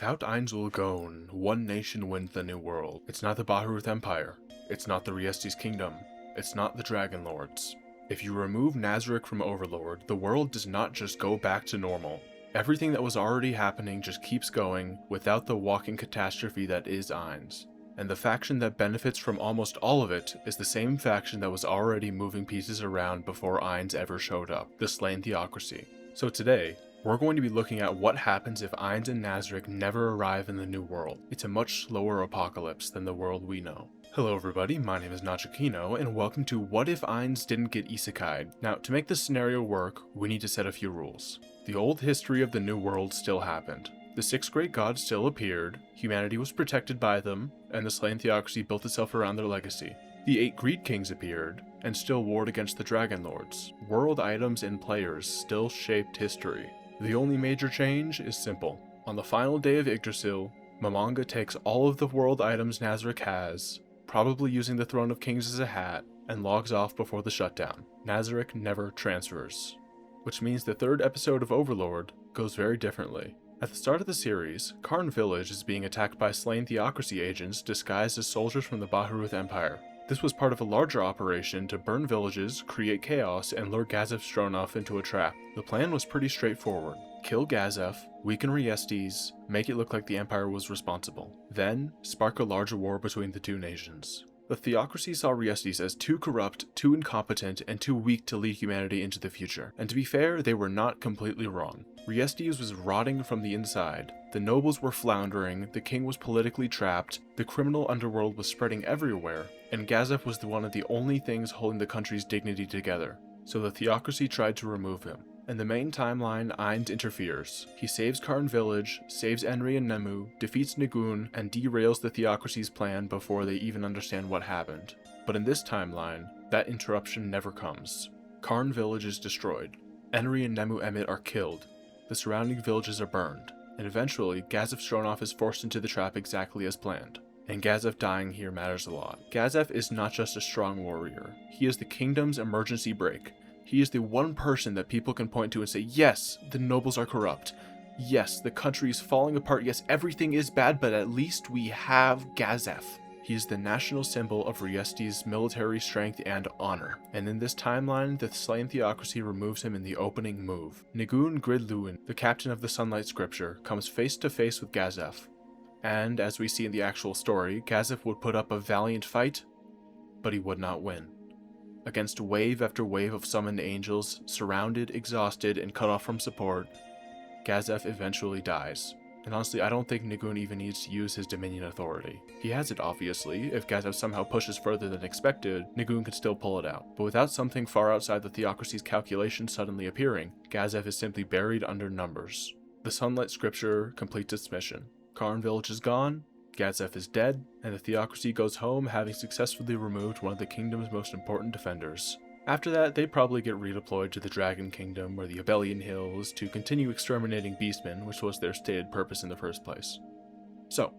Without Ainz Gone, one nation wins the New World. It's not the Bahrut Empire. It's not the Riestes Kingdom. It's not the Dragon Lords. If you remove Nazarick from Overlord, the world does not just go back to normal. Everything that was already happening just keeps going without the walking catastrophe that is Ainz. And the faction that benefits from almost all of it is the same faction that was already moving pieces around before Ainz ever showed up, the slain Theocracy. So today, we're going to be looking at what happens if Ainz and Nazarick never arrive in the New World. It's a much slower apocalypse than the world we know. Hello everybody, my name is Nachakeno, and welcome to What If Ainz Didn't Get Isekai'd. Now, to make this scenario work, we need to set a few rules. The old history of the New World still happened. The 6 great gods still appeared, humanity was protected by them, and the slain Theocracy built itself around their legacy. The 8 greed kings appeared, and still warred against the Dragon Lords. World items and players still shaped history. The only major change is simple. On the final day of Yggdrasil, Momonga takes all of the world items Nazarick has, probably using the Throne of Kings as a hat, and logs off before the shutdown. Nazarick never transfers. Which means the 3rd episode of Overlord goes very differently. At the start of the series, Karn Village is being attacked by slain Theocracy agents disguised as soldiers from the Bahrut Empire. This was part of a larger operation to burn villages, create chaos, and lure Gazef Stronoff into a trap. The plan was pretty straightforward. Kill Gazef, weaken Riestes, make it look like the Empire was responsible. Then, spark a larger war between the two nations. The Theocracy saw Riestes as too corrupt, too incompetent, and too weak to lead humanity into the future. And to be fair, they were not completely wrong. Riestes was rotting from the inside. The nobles were floundering, the king was politically trapped, the criminal underworld was spreading everywhere, and Gazef was one of the only things holding the country's dignity together. So the Theocracy tried to remove him. In the main timeline, Ainz interferes. He saves Karn Village, saves Enri and Nemu, defeats Nagun, and derails the Theocracy's plan before they even understand what happened. But in this timeline, that interruption never comes. Karn Village is destroyed. Enri and Nemu Emmet are killed. The surrounding villages are burned. And eventually, Gazef Stronoff is forced into the trap exactly as planned. And Gazef dying here matters a lot. Gazef is not just a strong warrior. He is the kingdom's emergency brake. He is the one person that people can point to and say, yes, the nobles are corrupt. Yes, the country is falling apart. Yes, everything is bad, but at least we have Gazef. He is the national symbol of Riestes' military strength and honor. And in this timeline, the slain Theocracy removes him in the opening move. Nagun Gridluin, the captain of the Sunlight Scripture, comes face to face with Gazef. And, as we see in the actual story, Gazef would put up a valiant fight, but he would not win. Against wave after wave of summoned angels, surrounded, exhausted, and cut off from support, Gazef eventually dies. And honestly, I don't think Nagun even needs to use his Dominion authority. He has it, obviously. If Gazef somehow pushes further than expected, Nagun can still pull it out. But without something far outside the Theocracy's calculations suddenly appearing, Gazef is simply buried under numbers. The Sunlight Scripture completes its mission. Karn Village is gone, Gazef is dead, and the Theocracy goes home having successfully removed one of the kingdom's most important defenders. After that, they probably get redeployed to the Dragon Kingdom or the Abelian Hills to continue exterminating beastmen, which was their stated purpose in the first place. So,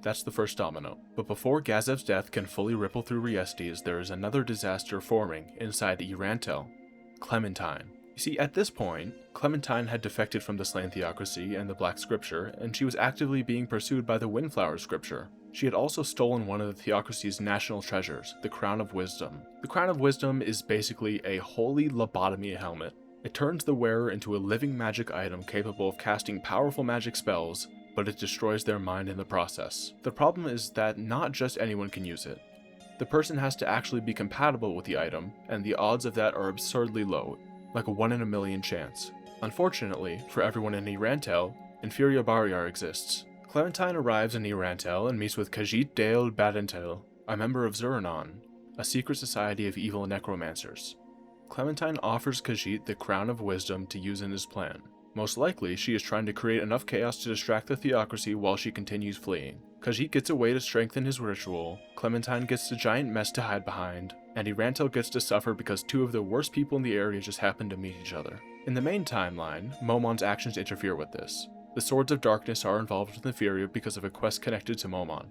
that's the first domino. But before Gazef's death can fully ripple through Riestes, there is another disaster forming inside Irantel, Clementine. You see, at this point, Clementine had defected from the slain Theocracy and the Black Scripture, and she was actively being pursued by the Windflower Scripture. She had also stolen one of the Theocracy's national treasures, the Crown of Wisdom. The Crown of Wisdom is basically a holy lobotomy helmet. It turns the wearer into a living magic item capable of casting powerful magic spells, but it destroys their mind in the process. The problem is that not just anyone can use it. The person has to actually be compatible with the item, and the odds of that are absurdly low, like a 1 in a million chance. Unfortunately, for everyone in Irantel, Inferior Barrier exists. Clementine arrives in Irantel and meets with Khajiit Dale Badentel, a member of Zuranon, a secret society of evil necromancers. Clementine offers Khajiit the Crown of Wisdom to use in his plan. Most likely, she is trying to create enough chaos to distract the Theocracy while she continues fleeing. Khajiit gets a way to strengthen his ritual, Clementine gets a giant mess to hide behind, and Irantel gets to suffer because 2 of the worst people in the area just happen to meet each other. In the main timeline, Momon's actions interfere with this. The Swords of Darkness are involved with Inferior because of a quest connected to Momon.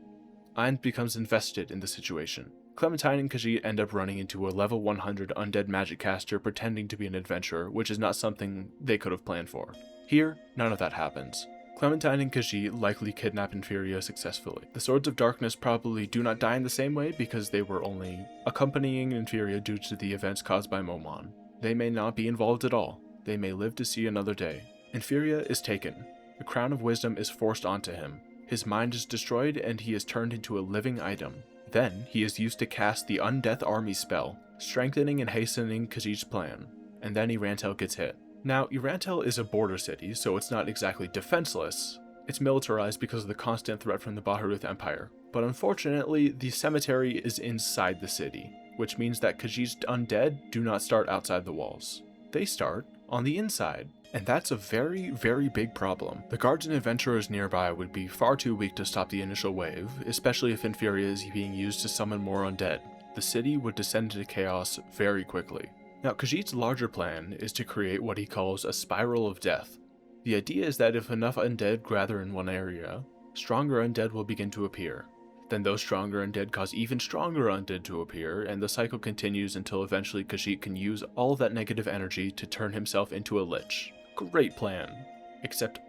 Ainz becomes invested in the situation. Clementine and Khajiit end up running into a level 100 undead magic caster pretending to be an adventurer, which is not something they could have planned for. Here, none of that happens. Clementine and Khajiit likely kidnap Inferia successfully. The Swords of Darkness probably do not die in the same way because they were only accompanying Inferia due to the events caused by Momon. They may not be involved at all. They may live to see another day. Inferia is taken. The Crown of Wisdom is forced onto him. His mind is destroyed and he is turned into a living item. Then, he is used to cast the Undeath Army spell, strengthening and hastening Khajiit's plan. And then Irantel gets hit. Now, Irantel is a border city, so it's not exactly defenseless. It's militarized because of the constant threat from the Baharut Empire. But unfortunately, the cemetery is inside the city, which means that Khajiit's undead do not start outside the walls. They start on the inside. And that's a very, very big problem. The guards and adventurers nearby would be far too weak to stop the initial wave, especially if Inferia is being used to summon more undead. The city would descend into chaos very quickly. Now, Khajiit's larger plan is to create what he calls a spiral of death. The idea is that if enough undead gather in one area, stronger undead will begin to appear. Then those stronger undead cause even stronger undead to appear, and the cycle continues until eventually Khajiit can use all of that negative energy to turn himself into a lich. Great plan. Except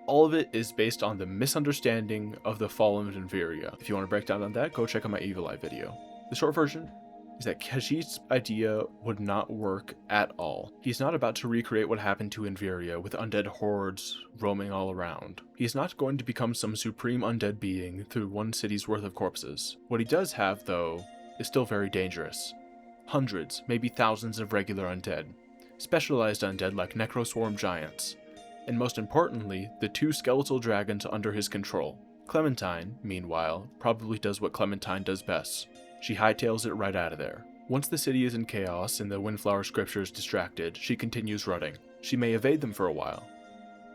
all of it is based on the misunderstanding of the fallen Inferia. If you want to break down on that, go check out my Evil Eye video. The short version is that Khajiit's idea would not work at all. He's not about to recreate what happened to Inferia with undead hordes roaming all around. He's not going to become some supreme undead being through one city's worth of corpses. What he does have, though, is still very dangerous. Hundreds, maybe thousands of regular undead. Specialized undead like necroswarm giants. And most importantly, the 2 skeletal dragons under his control. Clementine, meanwhile, probably does what Clementine does best. She hightails it right out of there. Once the city is in chaos and the Windflower Scripture is distracted, she continues running. She may evade them for a while.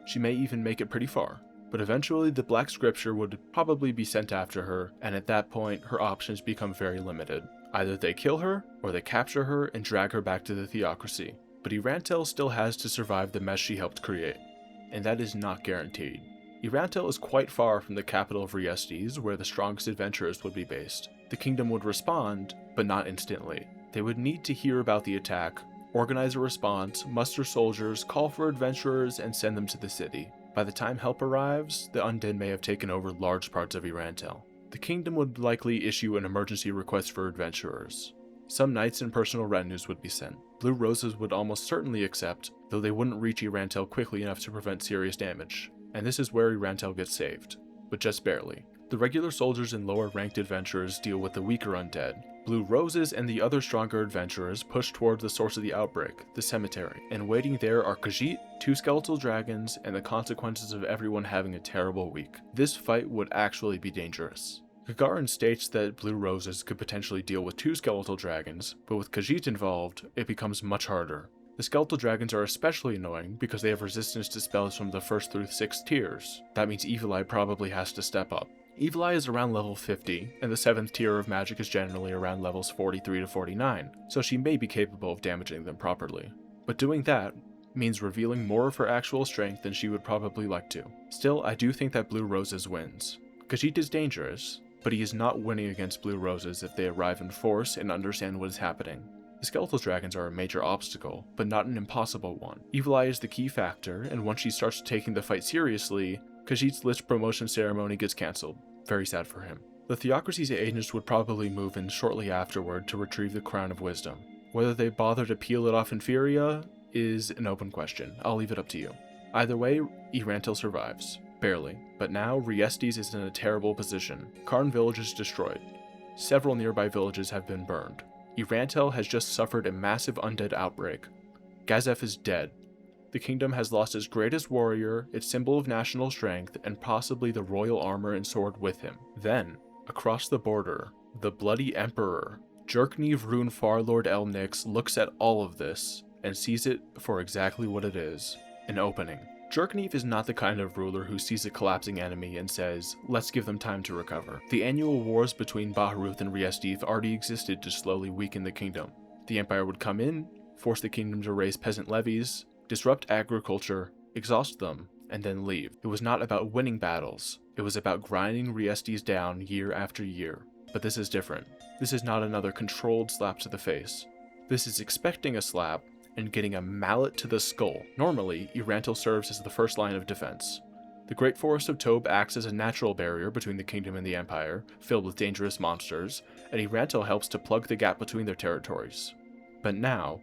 She may even make it pretty far. But eventually the Black Scripture would probably be sent after her, and at that point her options become very limited. Either they kill her, or they capture her and drag her back to the Theocracy. But Irantel still has to survive the mess she helped create. And that is not guaranteed. Irantel is quite far from the capital of Riestes, where the strongest adventurers would be based. The kingdom would respond, but not instantly. They would need to hear about the attack, organize a response, muster soldiers, call for adventurers, and send them to the city. By the time help arrives, the undead may have taken over large parts of Irantel. The kingdom would likely issue an emergency request for adventurers. Some knights and personal retinues would be sent. Blue Roses would almost certainly accept, though they wouldn't reach Irantel quickly enough to prevent serious damage. And this is where Irantel gets saved, but just barely. The regular soldiers and lower-ranked adventurers deal with the weaker undead. Blue Roses and the other stronger adventurers push toward the source of the outbreak, the cemetery, and waiting there are Khajiit, 2 skeletal dragons, and the consequences of everyone having a terrible week. This fight would actually be dangerous. Gagarin states that Blue Roses could potentially deal with 2 skeletal dragons, but with Khajiit involved, it becomes much harder. The skeletal dragons are especially annoying because they have resistance to spells from the 1st through 6th tiers. That means Evil Eye probably has to step up. Evil Eye is around level 50, and the 7th tier of magic is generally around levels 43 to 49, so she may be capable of damaging them properly. But doing that means revealing more of her actual strength than she would probably like to. Still, I do think that Blue Roses wins. Khajiit is dangerous, but he is not winning against Blue Roses if they arrive in force and understand what is happening. The skeletal dragons are a major obstacle, but not an impossible one. Evil Eye is the key factor, and once she starts taking the fight seriously, Khajiit's Lich promotion ceremony gets cancelled. Very sad for him. The Theocracy's agents would probably move in shortly afterward to retrieve the Crown of Wisdom. Whether they bother to peel it off Inferia is an open question. I'll leave it up to you. Either way, Irantel survives. Barely. But now, Riestes is in a terrible position. Karn village is destroyed. Several nearby villages have been burned. Irantel has just suffered a massive undead outbreak. Gazef is dead. The kingdom has lost its greatest warrior, its symbol of national strength, and possibly the royal armor and sword with him. Then, across the border, the bloody emperor, Jerknev Rune Farlord El Nix, looks at all of this and sees it for exactly what it is, an opening. Jerknev is not the kind of ruler who sees a collapsing enemy and says, let's give them time to recover. The annual wars between Baharut and Riestes already existed to slowly weaken the kingdom. The empire would come in, force the kingdom to raise peasant levies, disrupt agriculture, exhaust them, and then leave. It was not about winning battles. It was about grinding Riestes down year after year. But this is different. This is not another controlled slap to the face. This is expecting a slap and getting a mallet to the skull. Normally, Irantel serves as the first line of defense. The Great Forest of Tob acts as a natural barrier between the kingdom and the empire, filled with dangerous monsters, and Irantel helps to plug the gap between their territories. But now,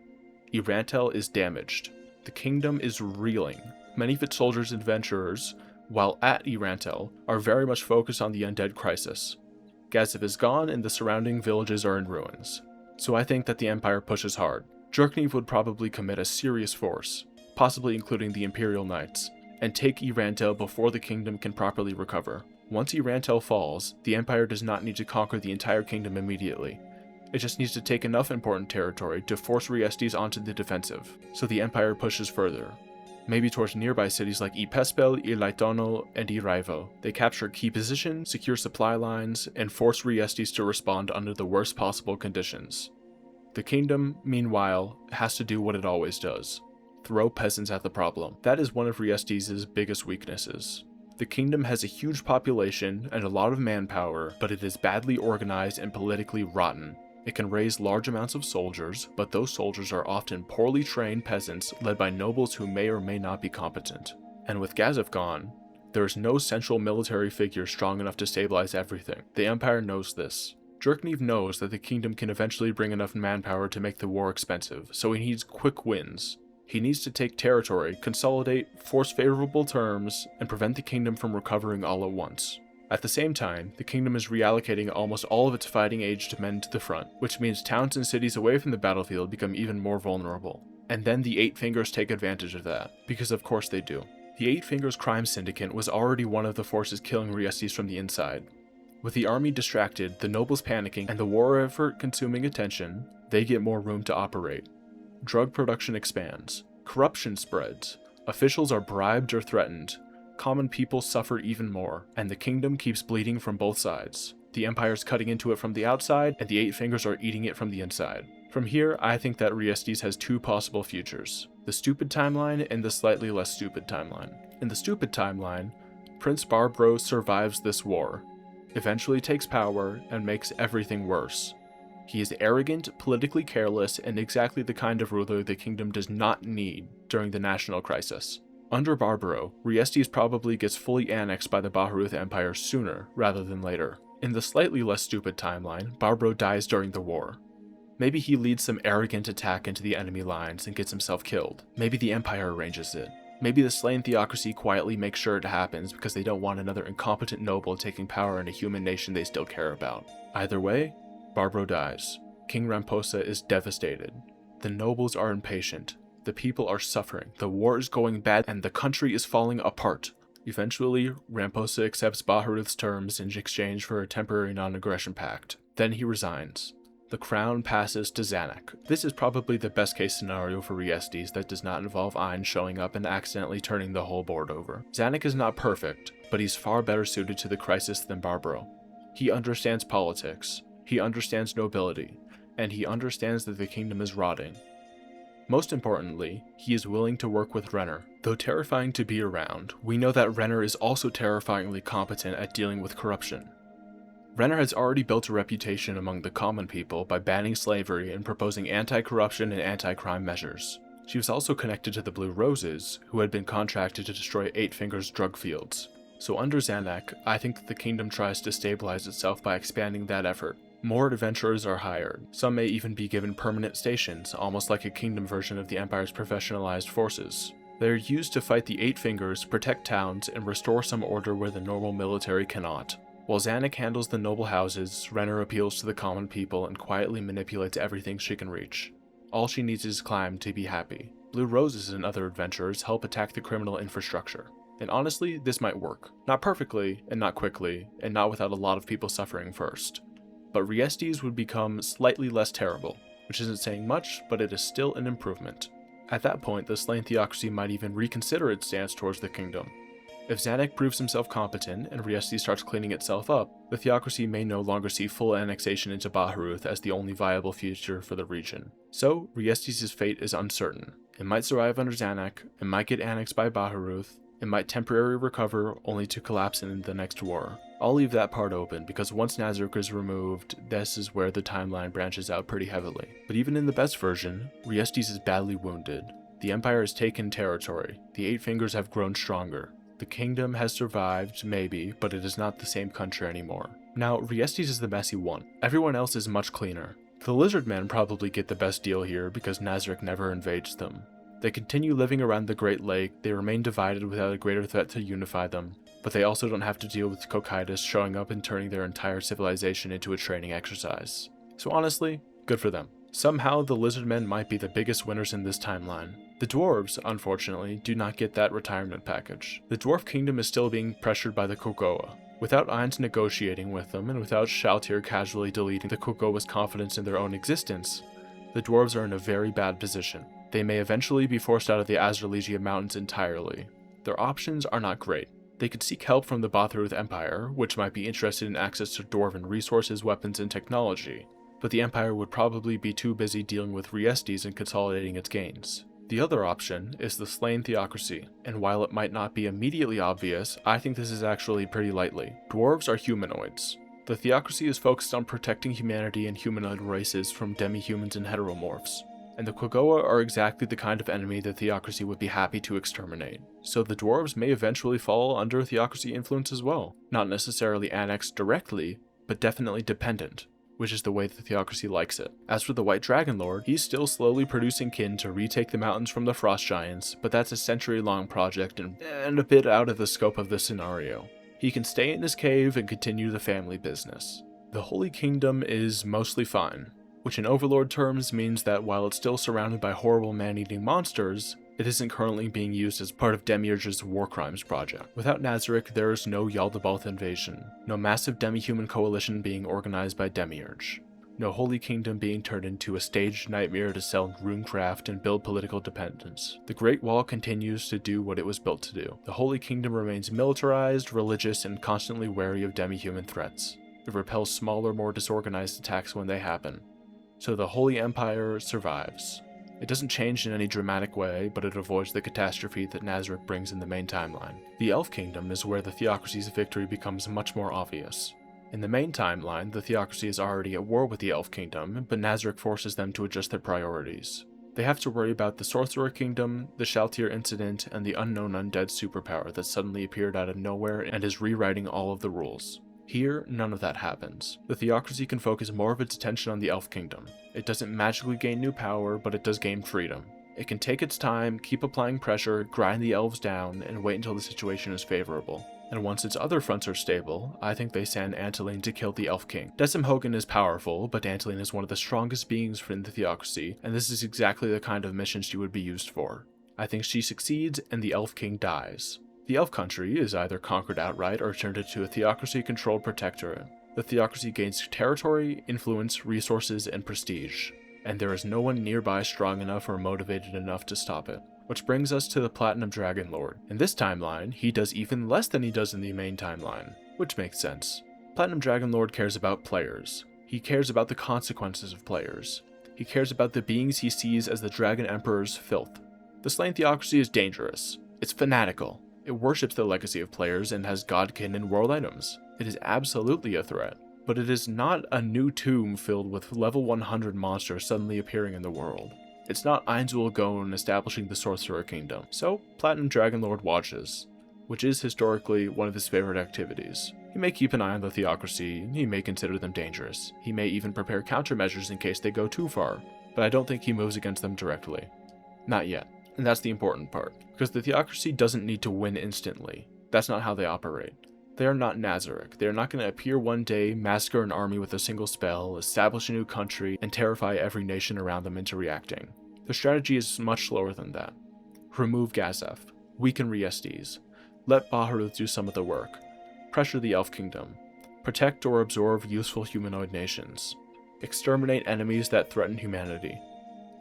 Irantel is damaged. The kingdom is reeling. Many of its soldiers and adventurers, while at Irantel, are very much focused on the undead crisis. Gazef is gone and the surrounding villages are in ruins. So I think that the empire pushes hard. Jerknev would probably commit a serious force, possibly including the Imperial Knights, and take Irantel before the kingdom can properly recover. Once Irantel falls, the empire does not need to conquer the entire kingdom immediately. It just needs to take enough important territory to force Riestes onto the defensive, so the empire pushes further. Maybe towards nearby cities like Ipespel, Ilaitono, and Iraivo. They capture key positions, secure supply lines, and force Riestes to respond under the worst possible conditions. The kingdom, meanwhile, has to do what it always does. Throw peasants at the problem. That is one of Riestes' biggest weaknesses. The kingdom has a huge population and a lot of manpower, but it is badly organized and politically rotten. It can raise large amounts of soldiers, but those soldiers are often poorly trained peasants led by nobles who may or may not be competent. And with Gazef gone, there is no central military figure strong enough to stabilize everything. The Empire knows this. Jerknev knows that the kingdom can eventually bring enough manpower to make the war expensive, so he needs quick wins. He needs to take territory, consolidate, force favorable terms, and prevent the kingdom from recovering all at once. At the same time, the kingdom is reallocating almost all of its fighting-aged men to the front, which means towns and cities away from the battlefield become even more vulnerable. And then the Eight Fingers take advantage of that, because of course they do. The Eight Fingers crime syndicate was already one of the forces killing Riestes from the inside. With the army distracted, the nobles panicking, and the war effort consuming attention, they get more room to operate. Drug production expands. Corruption spreads. Officials are bribed or threatened. Common people suffer even more, and the kingdom keeps bleeding from both sides. The Empire's cutting into it from the outside, and the Eight Fingers are eating it from the inside. From here, I think that Riestes has two possible futures: the stupid timeline and the slightly less stupid timeline. In the stupid timeline, Prince Barbro survives this war, eventually takes power, and makes everything worse. He is arrogant, politically careless, and exactly the kind of ruler the kingdom does not need during the national crisis. Under Barbro, Riestes probably gets fully annexed by the Baharuth Empire sooner rather than later. In the slightly less stupid timeline, Barbro dies during the war. Maybe he leads some arrogant attack into the enemy lines and gets himself killed. Maybe the Empire arranges it. Maybe the slain Theocracy quietly makes sure it happens because they don't want another incompetent noble taking power in a human nation they still care about. Either way, Barbro dies. King Ramposa is devastated. The nobles are impatient. The people are suffering. The war is going bad and the country is falling apart. Eventually, Ramposa accepts Baharuth's terms in exchange for a temporary non-aggression pact. Then he resigns. The crown passes to Zanak. This is probably the best case scenario for Riestes that does not involve Ainz showing up and accidentally turning the whole board over. Zanak is not perfect, but he's far better suited to the crisis than Barbro. He understands politics. He understands nobility, and he understands that the kingdom is rotting. Most importantly, he is willing to work with Renner. Though terrifying to be around, we know that Renner is also terrifyingly competent at dealing with corruption. Renner has already built a reputation among the common people by banning slavery and proposing anti-corruption and anti-crime measures. She was also connected to the Blue Roses, who had been contracted to destroy Eight Fingers' drug fields. So under Zanak, I think that the kingdom tries to stabilize itself by expanding that effort. More adventurers are hired. Some may even be given permanent stations, almost like a kingdom version of the Empire's professionalized forces. They are used to fight the Eight Fingers, protect towns, and restore some order where the normal military cannot. While Zanak handles the noble houses, Renner appeals to the common people and quietly manipulates everything she can reach. All she needs is climb to be happy. Blue Roses and other adventurers help attack the criminal infrastructure. And honestly, this might work. Not perfectly, and not quickly, and not without a lot of people suffering first. But Riestes would become slightly less terrible, which isn't saying much, but it is still an improvement. At that point, the slain Theocracy might even reconsider its stance towards the kingdom. If Zanak proves himself competent and Riestes starts cleaning itself up, the Theocracy may no longer see full annexation into Baharuth as the only viable future for the region. So, Riestes' fate is uncertain. It might survive under Zanak, it might get annexed by Baharuth, it might temporarily recover only to collapse in the next war. I'll leave that part open because once Nazarick is removed, this is where the timeline branches out pretty heavily. But even in the best version, Riestes is badly wounded. The Empire has taken territory. The Eight Fingers have grown stronger. The kingdom has survived, maybe, but it is not the same country anymore. Now, Riestes is the messy one. Everyone else is much cleaner. The Lizardmen probably get the best deal here because Nazarick never invades them. They continue living around the Great Lake, they remain divided without a greater threat to unify them, but they also don't have to deal with Cocytus showing up and turning their entire civilization into a training exercise. So honestly, good for them. Somehow, the Lizardmen might be the biggest winners in this timeline. The dwarves, unfortunately, do not get that retirement package. The dwarf kingdom is still being pressured by the Kogoa. Without Ainz negotiating with them, and without Shaltir casually deleting the Kogoa's confidence in their own existence, the dwarves are in a very bad position. They may eventually be forced out of the Azerlegia Mountains entirely. Their options are not great. They could seek help from the Bathruth Empire, which might be interested in access to dwarven resources, weapons, and technology, but the Empire would probably be too busy dealing with Riestes and consolidating its gains. The other option is the slain Theocracy, and while it might not be immediately obvious, I think this is actually pretty likely. Dwarves are humanoids. The Theocracy is focused on protecting humanity and humanoid races from demi-humans and heteromorphs, and the Kogoa are exactly the kind of enemy the Theocracy would be happy to exterminate. So the dwarves may eventually fall under Theocracy influence as well. Not necessarily annexed directly, but definitely dependent, which is the way the Theocracy likes it. As for the White Dragon Lord, he's still slowly producing kin to retake the mountains from the Frost Giants, but that's a century-long project and a bit out of the scope of the scenario. He can stay in his cave and continue the family business. The Holy Kingdom is mostly fine, which in Overlord terms means that while it's still surrounded by horrible man-eating monsters, it isn't currently being used as part of Demiurge's war crimes project. Without Nazarick, there is no Yaldabaoth invasion, no massive demi-human coalition being organized by Demiurge, no Holy Kingdom being turned into a staged nightmare to sell runecraft and build political dependence. The Great Wall continues to do what it was built to do. The Holy Kingdom remains militarized, religious, and constantly wary of demi-human threats. It repels smaller, more disorganized attacks when they happen. So the Holy Empire survives. It doesn't change in any dramatic way, but it avoids the catastrophe that Nazarick brings in the main timeline. The Elf Kingdom is where the Theocracy's victory becomes much more obvious. In the main timeline, the Theocracy is already at war with the Elf Kingdom, but Nazarick forces them to adjust their priorities. They have to worry about the Sorcerer Kingdom, the Shaltir incident, and the unknown undead superpower that suddenly appeared out of nowhere and is rewriting all of the rules. Here, none of that happens. The Theocracy can focus more of its attention on the Elf Kingdom. It doesn't magically gain new power, but it does gain freedom. It can take its time, keep applying pressure, grind the elves down, and wait until the situation is favorable. And once its other fronts are stable, I think they send Antolin to kill the Elf King. Decim Hogan is powerful, but Antolin is one of the strongest beings in the Theocracy, and this is exactly the kind of mission she would be used for. I think she succeeds, and the Elf King dies. The Elf Country is either conquered outright or turned into a Theocracy-controlled protectorate. The Theocracy gains territory, influence, resources, and prestige, and there is no one nearby strong enough or motivated enough to stop it. Which brings us to the Platinum Dragon Lord. In this timeline, he does even less than he does in the main timeline, which makes sense. Platinum Dragon Lord cares about players. He cares about the consequences of players. He cares about the beings he sees as the Dragon Emperor's filth. The Slain Theocracy is dangerous. It's fanatical. It worships the legacy of players and has godkin and world items. It is absolutely a threat, but it is not a new tomb filled with level 100 monsters suddenly appearing in the world. It's not Ainz Gon establishing the Sorcerer Kingdom, so Platinum Dragon Lord watches, which is historically one of his favorite activities. He may keep an eye on the Theocracy, he may consider them dangerous, he may even prepare countermeasures in case they go too far, but I don't think he moves against them directly. Not yet. And that's the important part, because the Theocracy doesn't need to win instantly. That's not how they operate. They are not Nazarick. They are not going to appear one day, massacre an army with a single spell, establish a new country, and terrify every nation around them into reacting. Their strategy is much slower than that. Remove Gazef, weaken Riestes, let Bahareth do some of the work, pressure the Elf Kingdom, protect or absorb useful humanoid nations, exterminate enemies that threaten humanity.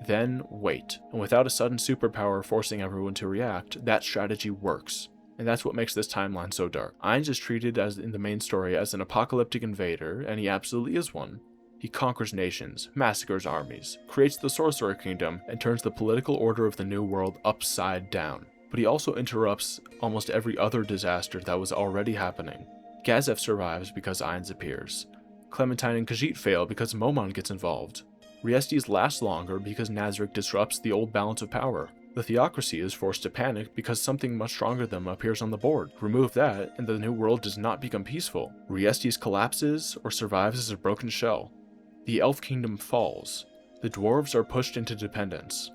Then wait, and without a sudden superpower forcing everyone to react, that strategy works. And that's what makes this timeline so dark. Ainz is treated as in the main story as an apocalyptic invader, and he absolutely is one. He conquers nations, massacres armies, creates the Sorcerer Kingdom, and turns the political order of the New World upside down. But he also interrupts almost every other disaster that was already happening. Gazef survives because Ainz appears. Clementine and Khajiit fail because Momon gets involved. Riestes lasts longer because Nazarick disrupts the old balance of power. The Theocracy is forced to panic because something much stronger than them appears on the board. Remove that, and the new world does not become peaceful. Riestes collapses or survives as a broken shell. The Elf Kingdom falls. The Dwarves are pushed into dependence.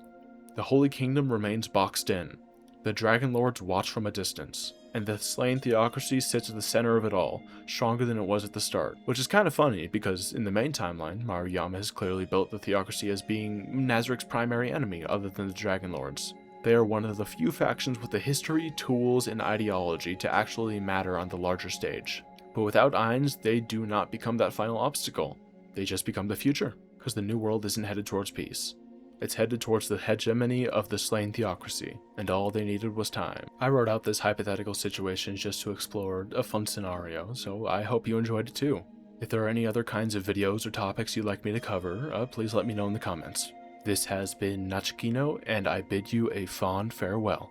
The Holy Kingdom remains boxed in. The Dragon Lords watch from a distance. And the slain Theocracy sits at the center of it all, stronger than it was at the start. Which is kind of funny, because in the main timeline, Maruyama has clearly built the Theocracy as being Nazarick's primary enemy other than the Dragon Lords. They are one of the few factions with the history, tools, and ideology to actually matter on the larger stage. But without Ainz, they do not become that final obstacle. They just become the future, because the new world isn't headed towards peace. It's headed towards the hegemony of the slain Theocracy, and all they needed was time. I wrote out this hypothetical situation just to explore a fun scenario, so I hope you enjoyed it too. If there are any other kinds of videos or topics you'd like me to cover, please let me know in the comments. This has been Nachakeno, and I bid you a fond farewell.